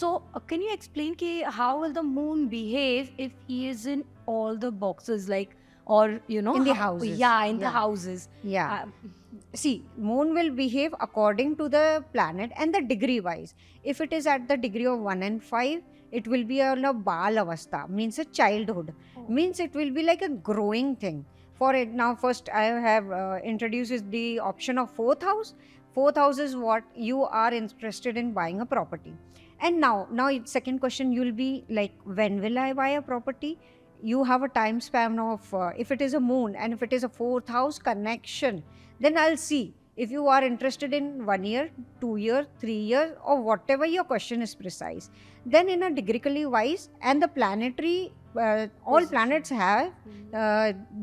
So, can you explain ki how will the moon behave if he is in all the boxes, like, or In the how, houses. yeah, in the Yeah. houses. Yeah. Uh, See, moon will behave according to the planet and the degree wise. If it is at the degree of 1 and 5, it will be on a bal avastha, means a childhood, means it will be like a growing thing. For it now, first I have introduced is the option of fourth house. Fourth house is what you are interested in buying a property. And now second question, you'll be like, when will I buy a property? You have a time span of if it is a moon and if it is a fourth house connection, then I'll see if you are interested in 1 year, 2 year, 3 years, or whatever your question is precise. Then in a degree wise, and the planetary, all planets have,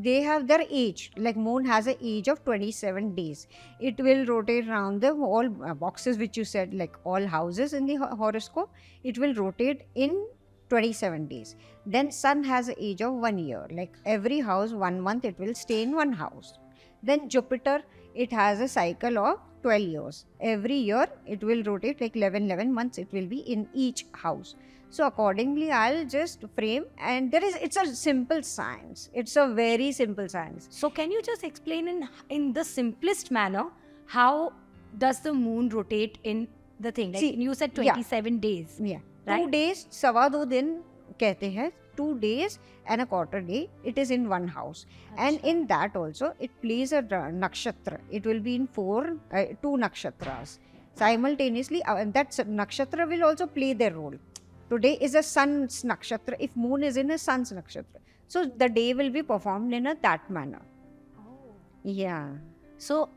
they have their age. Like moon has an age of 27 days. It will rotate around the all boxes which you said, like all houses in the horoscope. It will rotate in 27 days. Then sun has an age of 1 year. Like every house, 1 month, it will stay in one house. Then Jupiter, it has a cycle of 12 years. Every year it will rotate like 11 months, it will be in each house. So accordingly, I'll just frame, and it's a simple science. It's a very simple science. So can you just explain in the simplest manner how does the moon rotate in the thing? Like, See, you said yeah. 27 days. Yeah. Right? 2 days, सवा 2 दिन कहते हैं. 2 days and a quarter day, it is in one house. And in that also, it plays a nakshatra. It will be in 2 nakshatras. Simultaneously, that nakshatra will also play their role. Today is a sun's nakshatra, if moon is in a sun's nakshatra. So the day will be performed in that manner. Oh. Yeah. So,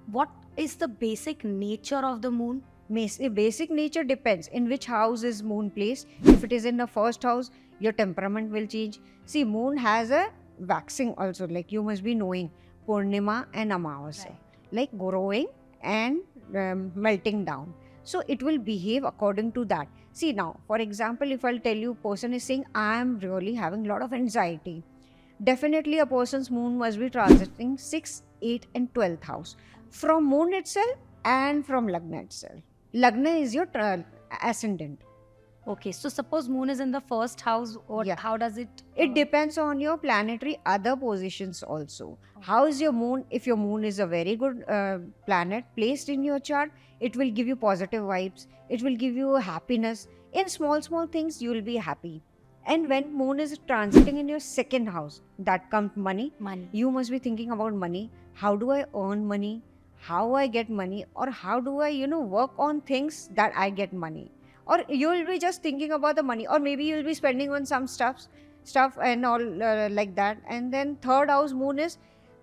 what is the basic nature of the moon? Basic nature depends in which house is moon placed. If it is in the first house, your temperament will change. See, moon has a waxing also, like you must be knowing Purnima and Amavasya, Right. like growing and melting down. So it will behave according to that. See, now, for example, if I'll tell you, person is saying, I am really having a lot of anxiety. Definitely a person's moon must be transiting 6th, 8th and 12th house from moon itself and from Lagna itself. Lagna is your ascendant. Okay, so suppose moon is in the first house, or Yeah. how does it? It depends on your planetary other positions also. How is your moon? If your moon is a very good planet placed in your chart, it will give you positive vibes. It will give you happiness. In small things, you will be happy. And when moon is transiting in your second house, that comes money. Money. You must be thinking about money. How do I earn money? How I get money? Or how do I, work on things that I get money? Or you will be just thinking about the money, or maybe you will be spending on some stuff and all like that. And then third house moon is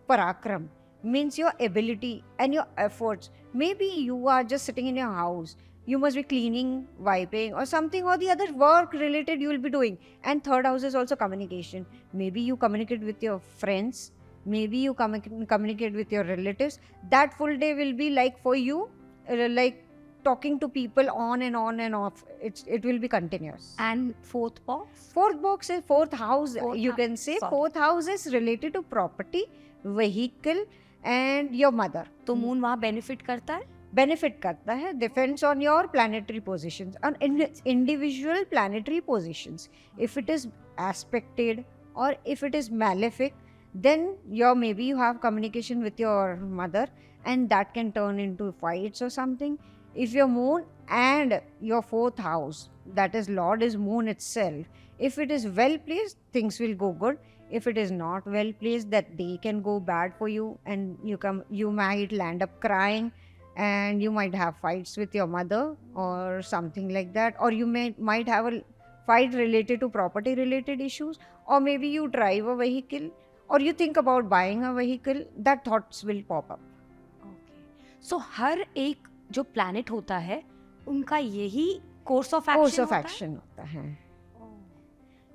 parakram, means your ability and your efforts. Maybe you are just sitting in your house, you must be cleaning, wiping, or something or the other work related you will be doing. And third house is also communication. Maybe you communicate with your friends, maybe you communicate with your relatives. That full day will be like for you, like talking to people on and on and off. It will be continuous. And fourth box? Fourth box is fourth house. Fourth You house, can say sorry. fourth house is related to property, vehicle and your mother. तो moon वहाँ benefit करता है? Benefit करता है, depends on your planetary positions, on individual planetary positions. If it is aspected or if it is malefic, then maybe you have communication with your mother, and that can turn into fights or something. If your moon and your fourth house, that is Lord is moon itself, if it is well placed, things will go good. If it is not well placed, that day can go bad for you, and you might land up crying, and you might have fights with your mother or something like that, or you might have a fight related to property related issues, or maybe you drive a vehicle or you think about buying a vehicle, that thoughts will pop up. Okay. So हर एक जो planet होता है उनका यही course of action होता है.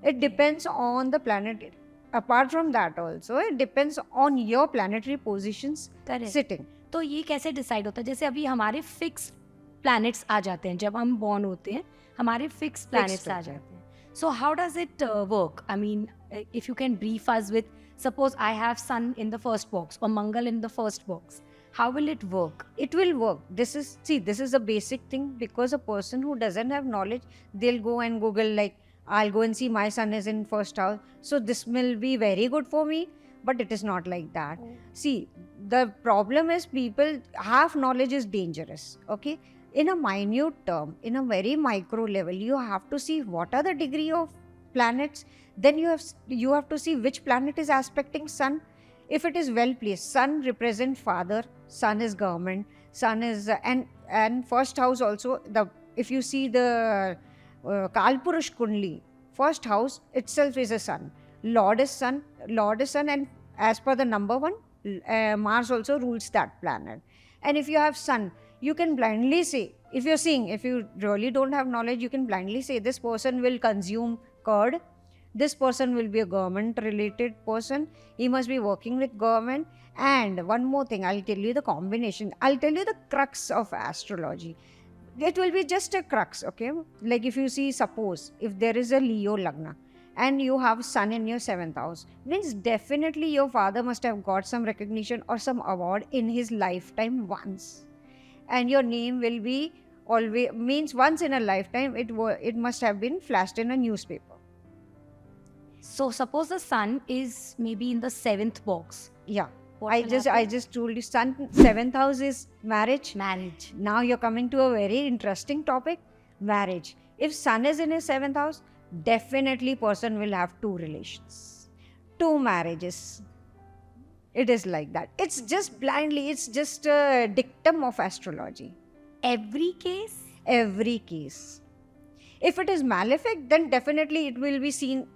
It depends on the planet. Apart from that also, it depends on your planetary positions. Correct. Sitting. तो ये कैसे डिसाइड होता है? जैसे अभी हमारे फिक्स प्लैनेट्स आ जाते हैं जब हम बॉर्न होते हैं, हमारे फिक्स प्लैनेट्स आ जाते हैं. So how does it work? I mean, if you can brief us with, suppose I have sun in the first box और Mangal in the first box, How will it work? It will work. This is a basic thing, because a person who doesn't have knowledge, they'll go and Google, like, I'll go and see my son is in first house, so this will be very good for me. But it is not like that. See, the problem is people, half knowledge is dangerous. Okay, in a minute term, in a very micro level, you have to see what are the degree of planets. Then you have to see which planet is aspecting sun. If it is well placed, sun represents father, sun is government, sun is and first house also. If you see the Kalpurush Kundli, first house itself is a sun. Lord is sun, and as per the number one, Mars also rules that planet. And if you have sun, you can blindly say, if you really don't have knowledge, you can blindly say this person will consume curd, this person will be a government related person, he must be working with government. And one more thing, I'll tell you the combination, I'll tell you the crux of astrology. It will be just a crux, okay? Like if you see, suppose if there is a Leo Lagna and you have sun in your 7th house, means definitely your father must have got some recognition or some award in his lifetime once. And your name will be always, means once in a lifetime, it must have been flashed in a newspaper. So suppose the sun is maybe in the 7th box. Yeah. What I will just happen? told you, sun 7th house is marriage. Marriage. Now you're coming to a very interesting topic, marriage. If sun is in his 7th house, definitely person will have 2 relations, 2 marriages. It is like that. It's just blindly, it's just a dictum of astrology. Every case? Every case. If it is malefic, then definitely it will be seen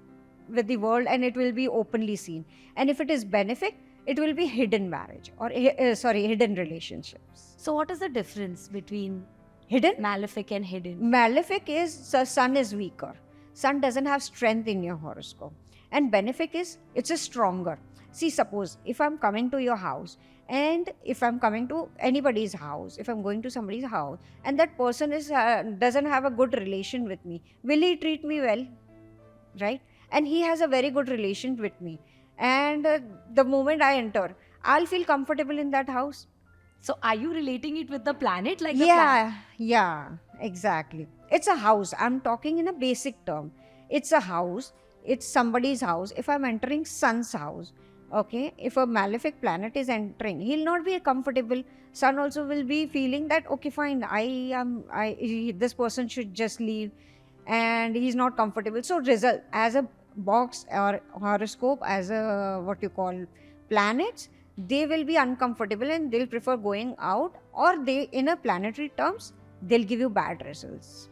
with the world and it will be openly seen. And if it is benefic, it will be hidden marriage or hidden relationships. So what is the difference between Hidden? malefic and hidden? Malefic is the sun is weaker. Sun doesn't have strength in your horoscope. And benefic is, it's a stronger. See, suppose if I'm coming to your house and if I'm coming to anybody's house, if I'm going to somebody's house and that person is doesn't have a good relation with me, will he treat me well? Right? And he has a very good relation with me. And the moment I enter, I'll feel comfortable in that house. So are you relating it with the planet? Like Yeah, exactly. It's a house. I'm talking in a basic term. It's a house. It's somebody's house. If I'm entering sun's house, okay, if a malefic planet is entering, he'll not be comfortable. Sun also will be feeling that, okay, fine, this person should just leave, and he's not comfortable. So result, as a box or horoscope, as a what you call planets, they will be uncomfortable and they'll prefer going out, or they, in a planetary terms, they'll give you bad results.